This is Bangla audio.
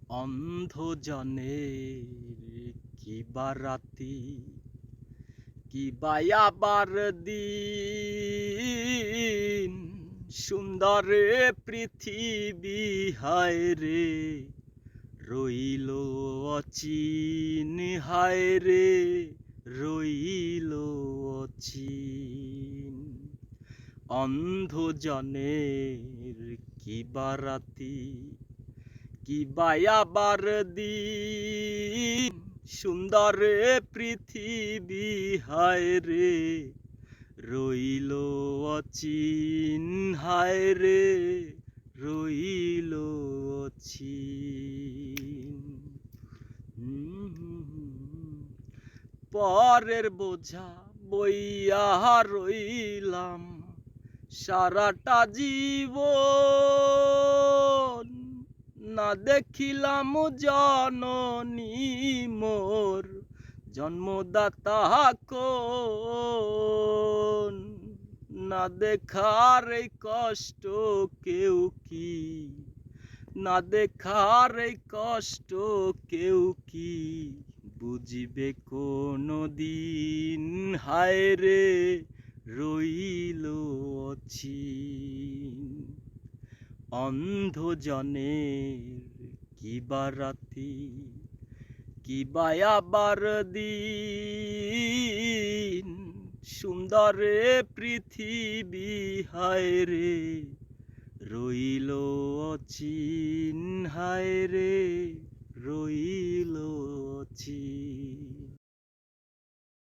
অন্ধ জনের কি বারাতি কি বায়াবার দিন সুন্দরে পৃথিবী হায় রে রইল অচিন হায় রে রইল অচিন অন্ধ জনের কি বারাতি কি বায়াবার দিন সুন্দরে পৃথিবী হায় রে রইল অচিন হায় রে রইল অচিন। পরের বোঝা বইয়া রইলাম সারাটা জীবন না দেখিলাম জননী মোর জন্মদাতা কোন না দেখার এই কষ্ট কেউ কি না দেখার এই কষ্ট কেউ কি বুঝিবে কোনো দিন হায় রে রইল অচিন অন্ধ জনের কি বারাতি কি বায়াবার দিন সুন্দরে পৃথিবী হায় রে রইল অচিন হায় রে রইল অচিন।